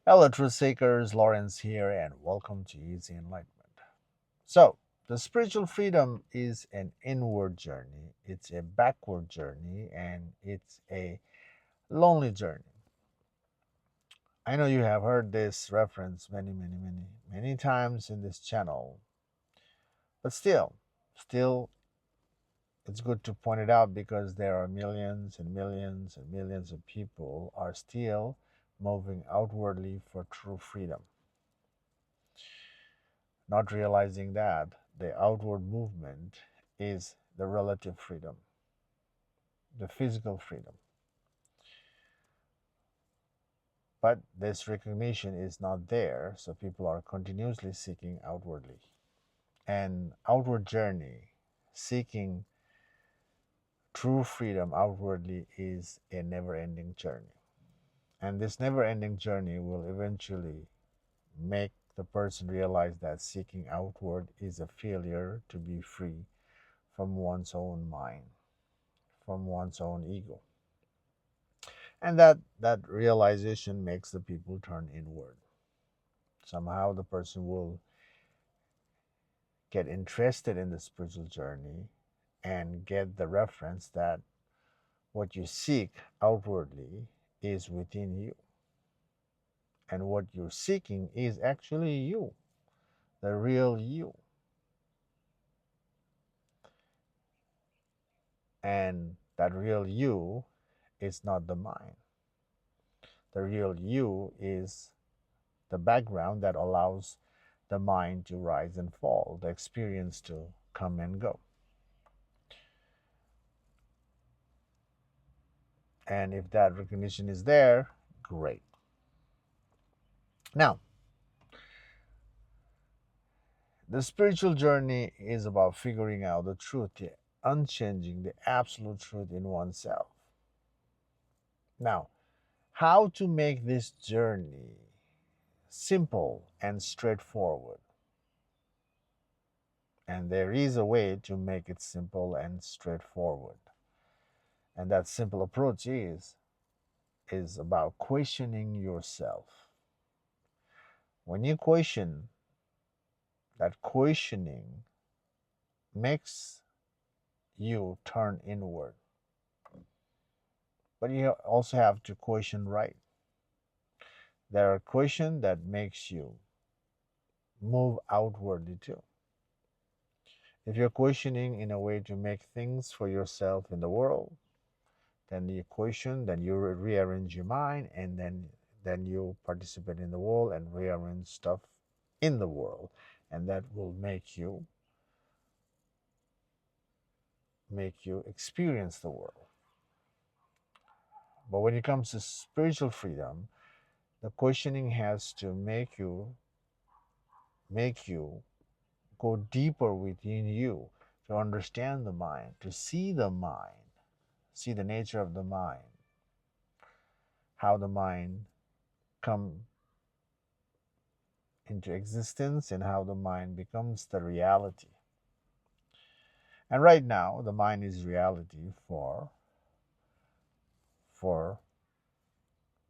Hello, truth seekers. Lawrence here, and welcome to Easy Enlightenment. So, the spiritual freedom is an inward journey, it's a backward journey, and it's a lonely journey. I know you have heard this reference many times in this channel, but still, it's good to point it out because there are millions and millions and millions of people are still moving outwardly for true freedom, not realizing that the outward movement is the relative freedom, the physical freedom. But this recognition is not there, so people are continuously seeking outwardly. An outward journey, seeking true freedom outwardly, is a never ending journey. And this never ending journey will eventually make the person realize that seeking outward is a failure to be free from one's own mind, from one's own ego. And that realization makes the people turn inward. Somehow the person will get interested in the spiritual journey and get the reference that what you seek outwardly is within you, and what you're seeking is actually you, the real you. And that real you is not the mind. The real you is the background that allows the mind to rise and fall, the experience to come and go. And if that recognition is there, great. Now, the spiritual journey is about figuring out the truth, the unchanging, the absolute truth in oneself. Now, how to make this journey simple and straightforward? And there is a way to make it simple and straightforward. And that simple approach is about questioning yourself. When you question, that questioning makes you turn inward. But you also have to question right. There are questions that makes you move outwardly too. If you're questioning in a way to make things for yourself in the world, then you question, then you rearrange your mind, and then you participate in the world and rearrange stuff in the world, and that will make you experience the world. But when it comes to spiritual freedom, the questioning has to make you go deeper within you, to understand the mind, to see the mind, see the nature of the mind, how the mind come into existence, and how the mind becomes the reality. And right now, the mind is reality for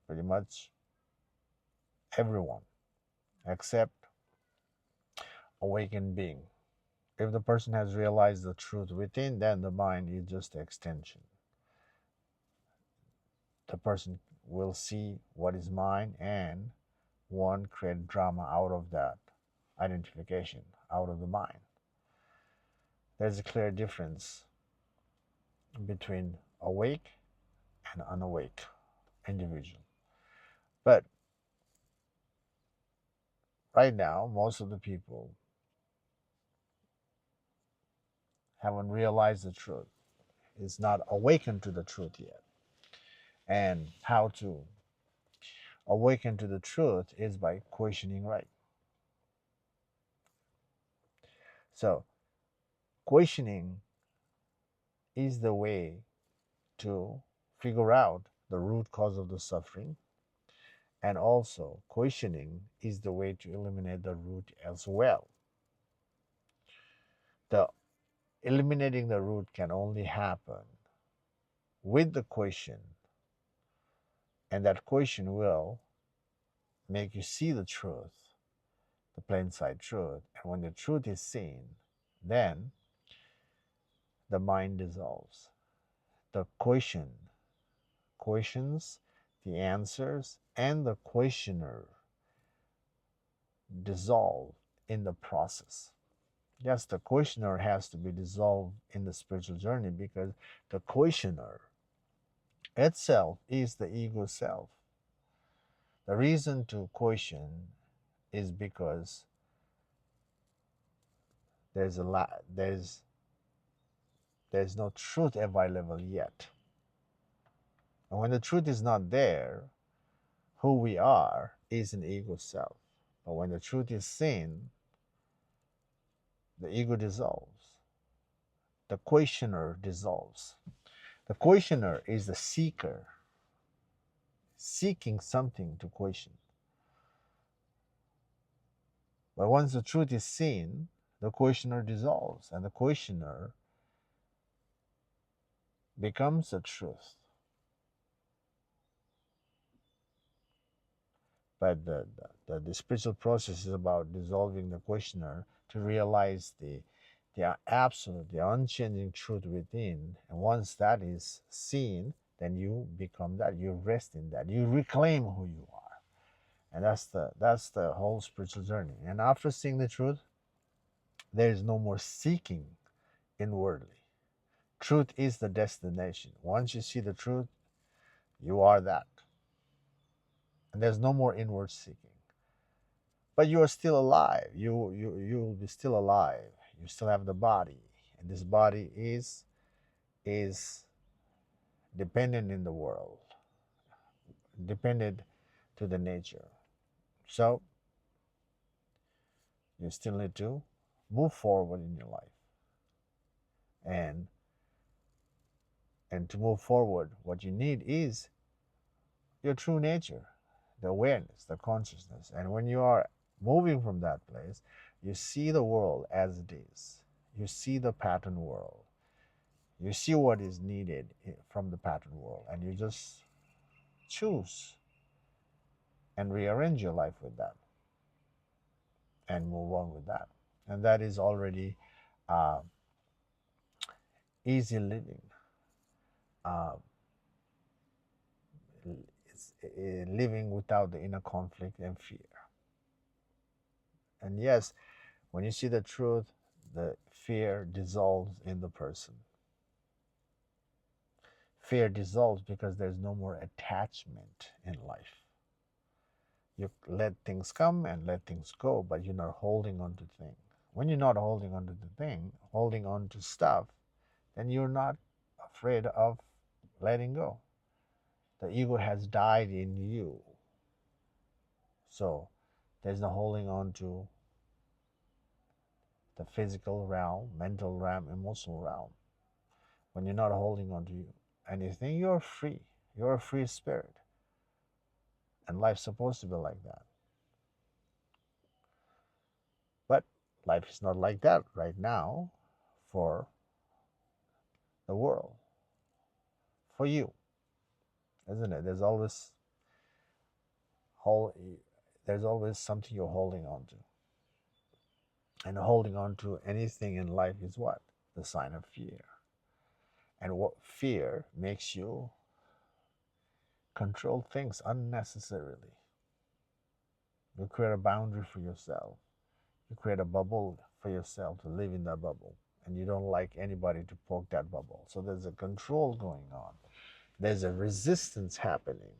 pretty much everyone except awakened being. If the person has realized the truth within, then the mind is just an extension. The person will see what is mine and one create drama out of that identification, out of the mind. There's a clear difference between awake and unawake individual. But right now, most of the people haven't realized the truth, is not awakened to the truth yet. And how to awaken to the truth is by questioning right. So, questioning is the way to figure out the root cause of the suffering, and also questioning is the way to eliminate the root as well. The eliminating the root can only happen with the question, and that question will make you see the truth, the plain sight truth. And when the truth is seen, then the mind dissolves. The questions, the answers, and the questioner dissolve in the process. Yes, the questioner has to be dissolved in the spiritual journey because the questioner itself is the ego self. The reason to question is because there's no truth available yet. And when the truth is not there, who we are is an ego self. But when the truth is seen, the ego dissolves. The questioner dissolves. The questioner is the seeker, seeking something to question. But once the truth is seen, the questioner dissolves, and the questioner becomes the truth. But the spiritual process is about dissolving the questioner to realize the absolute, the unchanging truth within. And once that is seen, then you become that. You rest in that. You reclaim who you are. And that's the whole spiritual journey. And after seeing the truth, there is no more seeking inwardly. Truth is the destination. Once you see the truth, you are that. And there's no more inward seeking. But you are still alive. You will be still alive. You still have the body. And this body is dependent in the world, dependent to the nature. So you still need to move forward in your life. And to move forward, what you need is your true nature, the awareness, the consciousness. And when you are moving from that place, you see the world as it is. You see the pattern world. You see what is needed from the pattern world, and you just choose and rearrange your life with that and move on with that. And that is already uh, easy living. Uh, it's living without the inner conflict and fear. And yes, when you see the truth, the fear dissolves in the person. Fear dissolves because there's no more attachment in life. You let things come and let things go, but you're not holding on to things. When you're not holding on to the thing, holding on to stuff, then you're not afraid of letting go. The ego has died in you. So there's no holding on to the physical realm, mental realm, emotional realm. When you're not holding on to anything, you're free. You're a free spirit. And life's supposed to be like that. But life is not like that right now for the world, for you, isn't it? There's always something you're holding on to. And holding on to anything in life is what? The sign of fear. And what fear makes you control things unnecessarily. You create a boundary for yourself. You create a bubble for yourself to live in that bubble. And you don't like anybody to poke that bubble. So there's a control going on. There's a resistance happening.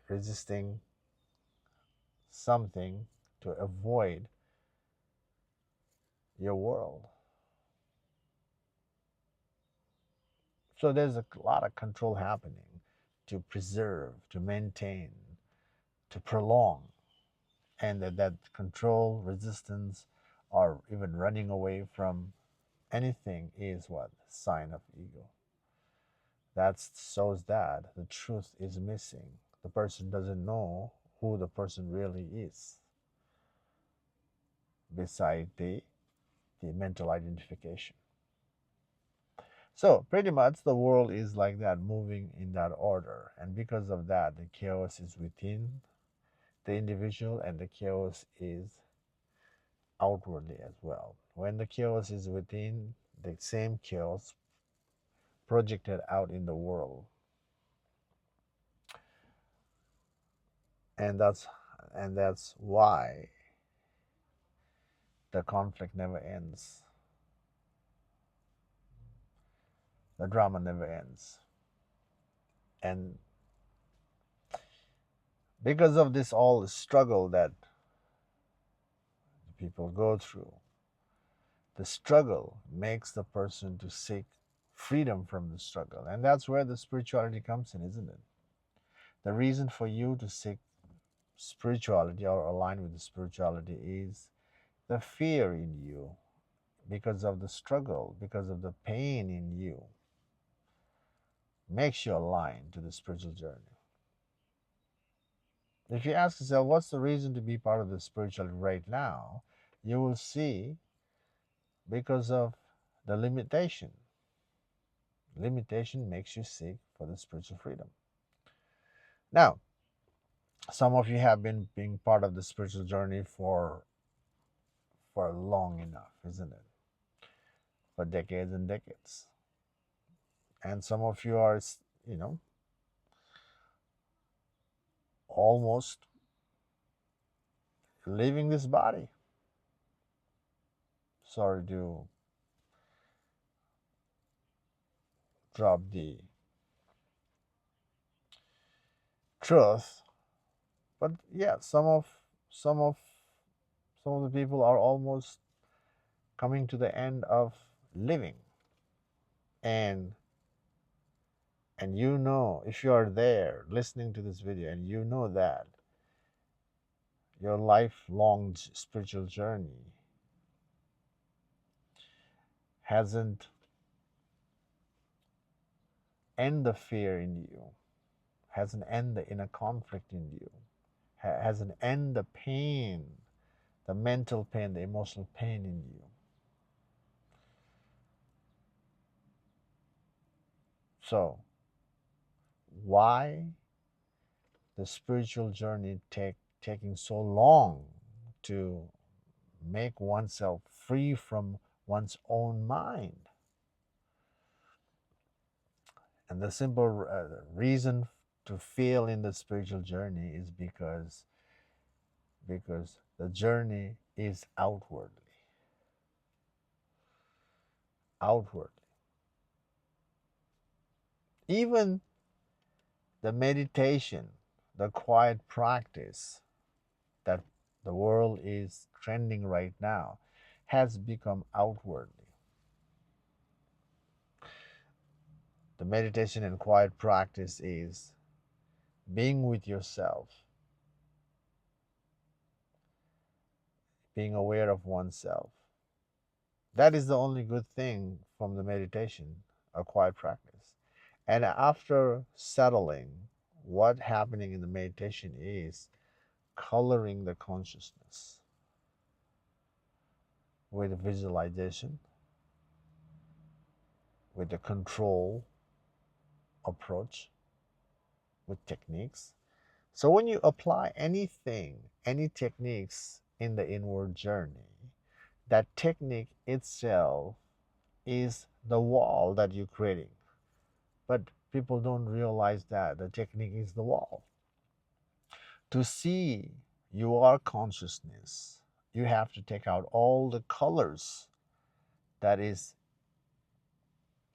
Resisting something to avoid your world. So there's a lot of control happening to preserve, to maintain, to prolong. And that control, resistance, or even running away from anything is what? Sign of ego. That shows that the truth is missing. The person doesn't know who the person really is beside the mental identification. So pretty much the world is like that, moving in that order. And because of that, the chaos is within the individual and the chaos is outwardly as well. When the chaos is within, the same chaos projected out in the world. And that's why the conflict never ends. The drama never ends. And because of this all struggle that people go through, the struggle makes the person to seek freedom from the struggle. And that's where the spirituality comes in, isn't it? The reason for you to seek spirituality or align with the spirituality is the fear in you because of the struggle, because of the pain in you, makes you align to the spiritual journey. If you ask yourself, what's the reason to be part of the spirituality right now? You will see because of the limitation. Limitation makes you seek for the spiritual freedom. Now, some of you have been being part of the spiritual journey for long enough, isn't it? For decades and decades. And some of you are, you know, almost leaving this body. Sorry to drop the truth, but yeah, some of some of the people are almost coming to the end of living. And you know, if you are there listening to this video and you know that your lifelong spiritual journey hasn't end the fear in you, hasn't end the inner conflict in you, hasn't end the pain, the mental pain, the emotional pain in you. So why the spiritual journey taking so long to make oneself free from one's own mind? And the simple reason to fail in the spiritual journey is because the journey is outwardly. Even the meditation, the quiet practice that the world is trending right now has become outwardly. The meditation and quiet practice is being with yourself, being aware of oneself. That is the only good thing from the meditation, a quiet practice. And after settling, what happening in the meditation is coloring the consciousness with visualization, with the control approach, with techniques. So when you apply anything, any techniques in the inward journey, that technique itself is the wall that you're creating. But people don't realize that the technique is the wall. To see your consciousness, you have to take out all the colors that is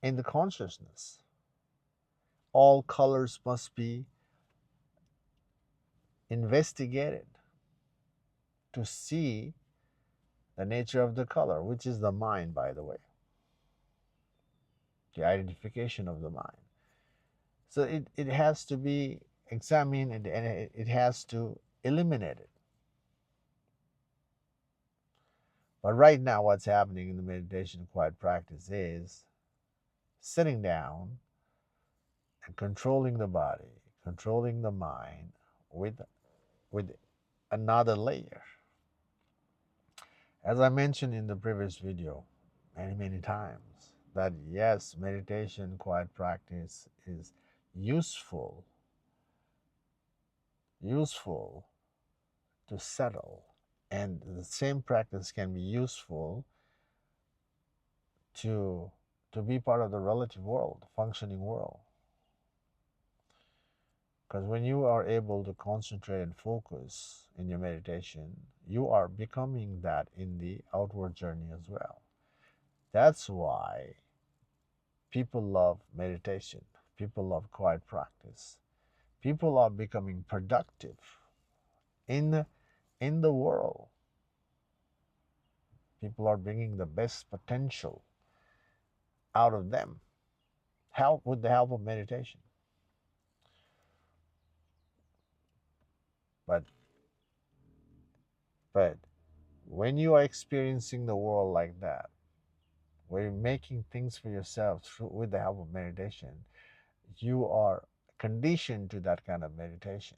in the consciousness. All colors must be investigated to see the nature of the color, which is the mind, by the way, the identification of the mind. So it has to be examined and it has to eliminate it. But right now, what's happening in the meditation quiet practice is sitting down and controlling the body, controlling the mind with another layer. As I mentioned in the previous video many times, that yes, meditation, quiet practice is useful, useful to settle. And the same practice can be useful to be part of the relative world, functioning world. Because when you are able to concentrate and focus in your meditation, you are becoming that in the outward journey as well. That's why people love meditation. People love quiet practice. People are becoming productive in the world. People are bringing the best potential out of them, help with the help of meditation. But but when you are experiencing the world like that, where you're making things for yourself with the help of meditation, you are conditioned to that kind of meditation.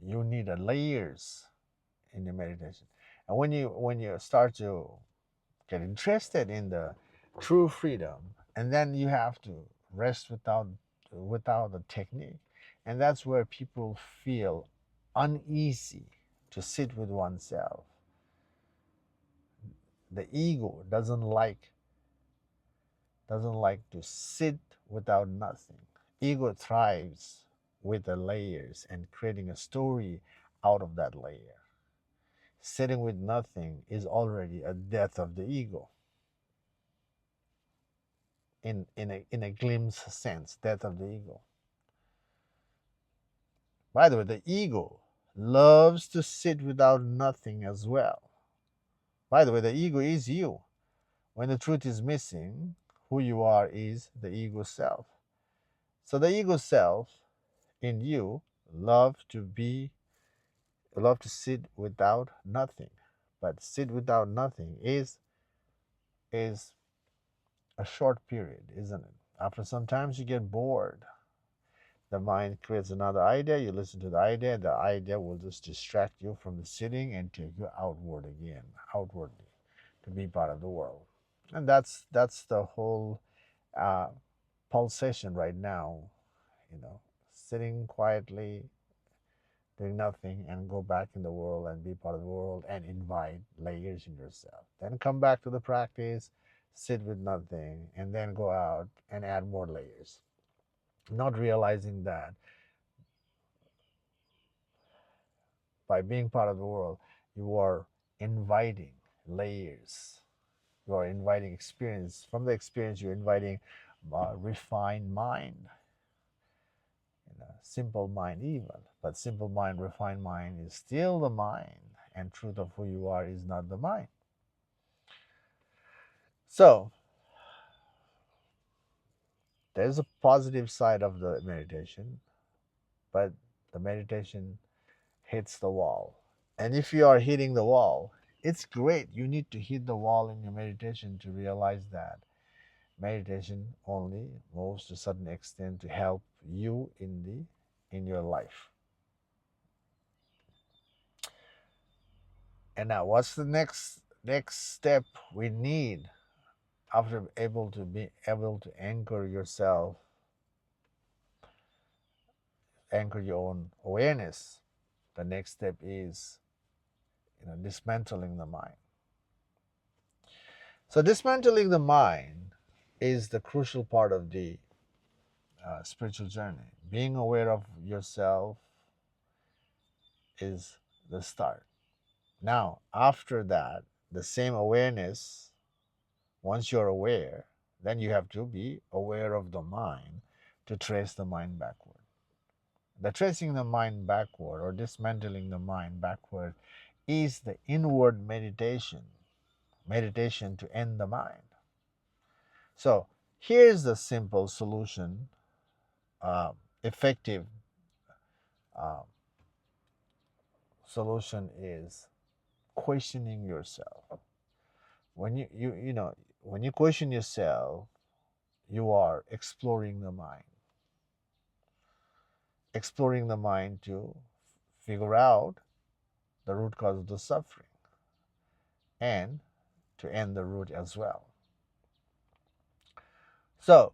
You need a layers in your meditation. And when you start to get interested in the true freedom, and then you have to rest without the technique, and that's where people feel uneasy to sit with oneself. The ego doesn't like to sit without nothing. Ego thrives with the layers and creating a story out of that layer. Sitting with nothing is already a death of the ego. In a glimpse sense, death of the ego. By the way, the ego loves to sit without nothing as well. By the way, the ego is you. When the truth is missing, who you are is the ego self. So the ego self in you love to sit without nothing. But sit without nothing is a short period, isn't it? After some times you get bored. The mind creates another idea, you listen to the idea will just distract you from the sitting and take you outward again, outwardly, to be part of the world. And that's the whole uh, pulsation right now, sitting quietly, doing nothing, and go back in the world and be part of the world and invite layers in yourself. Then come back to the practice, sit with nothing, and then go out and add more layers. Not realizing that by being part of the world, you are inviting layers. You are inviting experience. From the experience, you're inviting refined mind, simple mind even. But simple mind, refined mind is still the mind, and truth of who you are is not the mind. So there's a positive side of the meditation, but the meditation hits the wall. And if you are hitting the wall, it's great. You need to hit the wall in your meditation to realize that meditation only moves to a certain extent to help you in your life. And now what's the next step we need after be able to anchor yourself, anchor your own awareness? The next step is dismantling the mind. So dismantling the mind is the crucial part of the spiritual journey. Being aware of yourself is the start. Now, after that, the same awareness, once you're aware, then you have to be aware of the mind to trace the mind backward. The tracing the mind backward or dismantling the mind backward is the inward meditation to end the mind. So here's the simple solution, effective uh, solution is questioning yourself. When when you question yourself, you are exploring the mind to figure out the root cause of the suffering and to end the root as well. So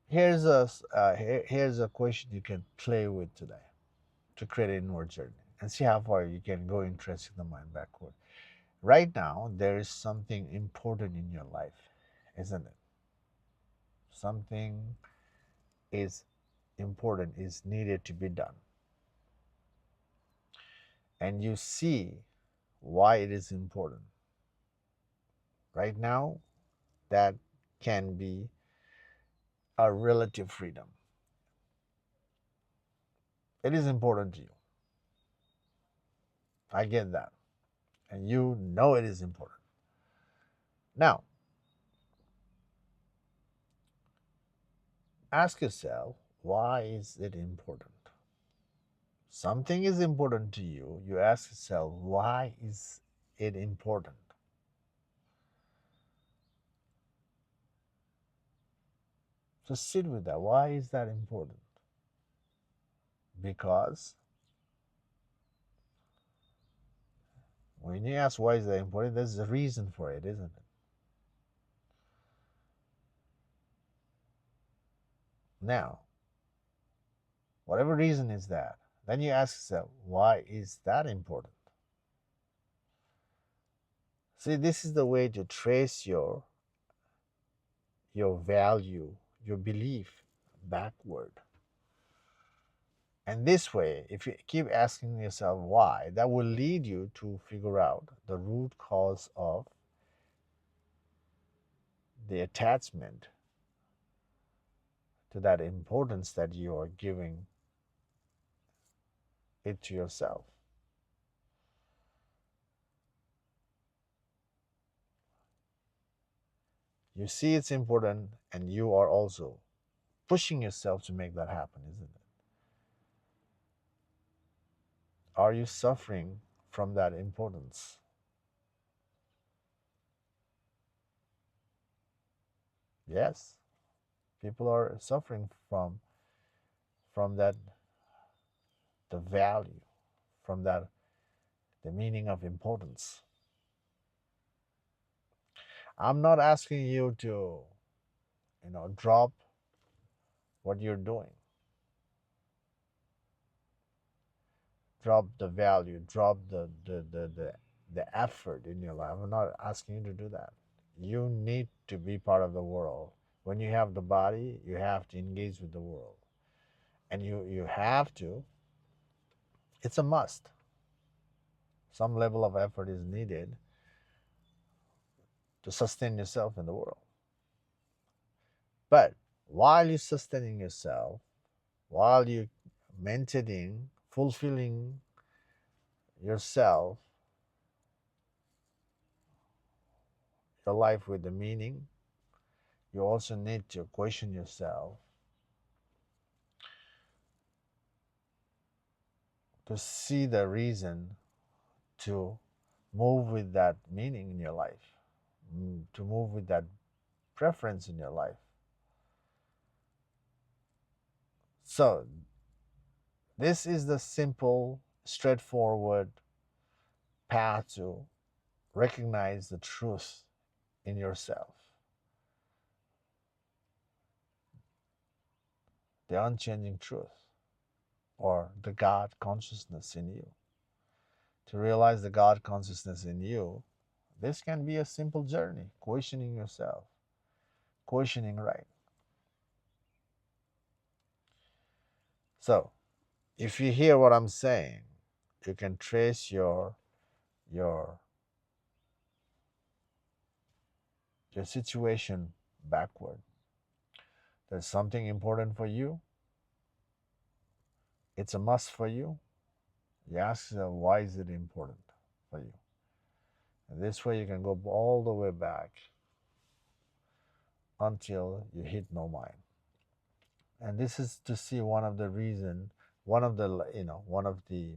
here's a question you can play with today to create an inward journey and see how far you can go in tracing the mind backward. Right now, there is something important in your life, isn't it? Something is important, is needed to be done. And you see why it is important. Right now, that can be a relative freedom. It is important to you. I get that. And you know it is important. Now, ask yourself, why is it important? Something is important to you. You ask yourself, why is it important? Just sit with that. Why is that important? Because when you ask why is that important, there's a reason for it, isn't it? Now, whatever reason is that, then you ask yourself, why is that important? See, this is the way to trace your value, your belief backward. And this way, if you keep asking yourself why, that will lead you to figure out the root cause of the attachment to that importance that you are giving it to yourself. You see it's important, and you are also pushing yourself to make that happen, isn't it? Are you suffering from that importance? Yes, people are suffering from that, the value, from that, the meaning of importance. I'm not asking you to, drop what you're doing, drop the value, drop the effort in your life. I'm not asking you to do that. You need to be part of the world. When you have the body, you have to engage with the world. And you have to, it's a must. Some level of effort is needed to sustain yourself in the world. But while you're sustaining yourself, while you're maintaining, fulfilling yourself, your life with the meaning, you also need to question yourself to see the reason to move with that meaning in your life, to move with that preference in your life. So, this is the simple, straightforward path to recognize the truth in yourself, the unchanging truth, or the God consciousness in you. To realize the God consciousness in you, this can be a simple journey, questioning yourself, questioning right. So, if you hear what I'm saying, you can trace your your situation backward. There's something important for you. It's a must for you. You ask yourself, why is it important for you? And this way you can go all the way back until you hit no mind. And this is to see one of the reason, one of the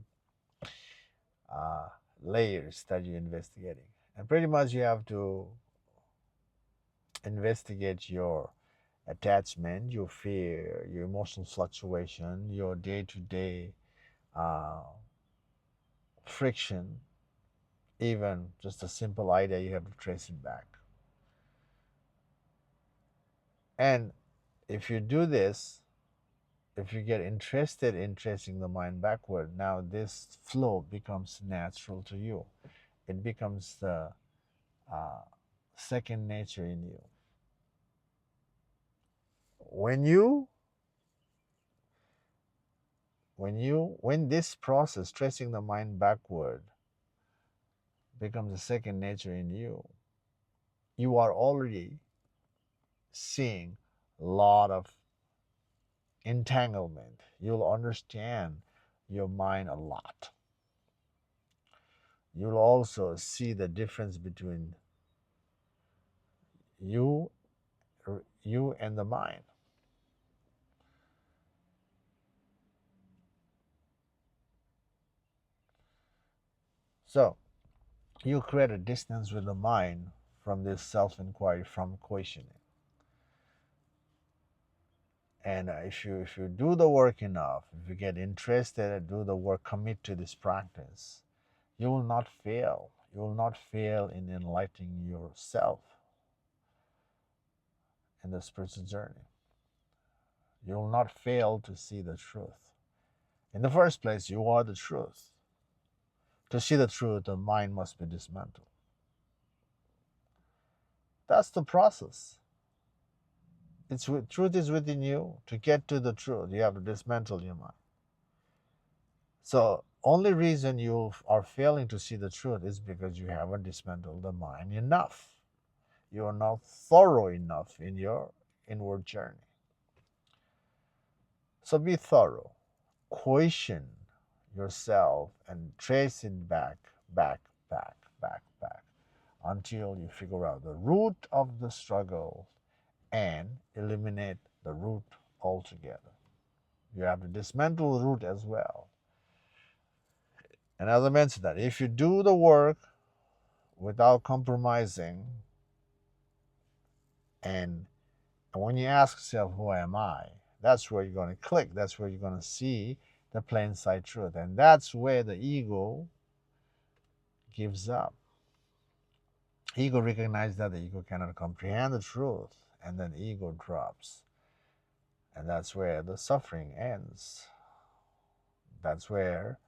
uh, layers that you're investigating. And pretty much you have to investigate your attachment, your fear, your emotional fluctuation, your day-to-day friction even just a simple idea, you have to trace it back. And if you do this, if you get interested in tracing the mind backward, now this flow becomes natural to you. It becomes the uh, second nature in you. When this process, tracing the mind backward, becomes a second nature in you, you are already seeing a lot of entanglement. You'll understand your mind a lot. You'll also see the difference between you you and the mind. So you create a distance with the mind from this self-inquiry, from questioning. And if you do the work enough, if you get interested and do the work, commit to this practice, you will not fail. You will not fail in enlightening yourself in the spiritual journey. You will not fail to see the truth. In the first place, you are the truth. To see the truth, the mind must be dismantled. That's the process. Truth is within you. To get to the truth, you have to dismantle your mind. So, only reason you are failing to see the truth is because you haven't dismantled the mind enough. You are not thorough enough in your inward journey. So be thorough. Question yourself and trace it back, back, back, back, back, until you figure out the root of the struggle and eliminate the root altogether. You have to dismantle the root as well. And as I mentioned, that if you do the work without compromising, and when you ask yourself, who am I? That's where you're going to click. That's where you're going to see the plain sight truth. And that's where the ego gives up. Ego recognizes that the ego cannot comprehend the truth, and then ego drops. And that's where the suffering ends. That's where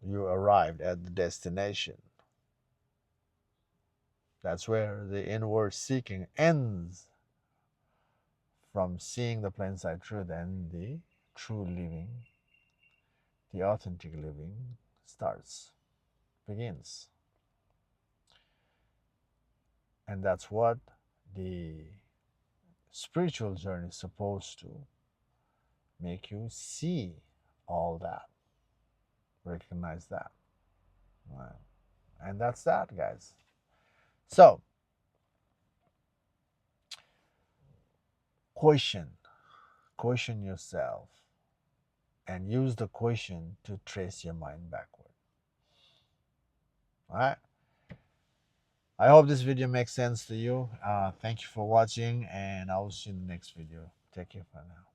you arrived at the destination. That's where the inward seeking ends, from seeing the plain sight truth, and the true living, the authentic living begins. And that's what the spiritual journey is supposed to make you see all that, recognize that. Right. And that's that, guys. So, question yourself, and use the question to trace your mind backward. All right. I hope this video makes sense to you. Thank you for watching, and I will see you in the next video. Take care for now.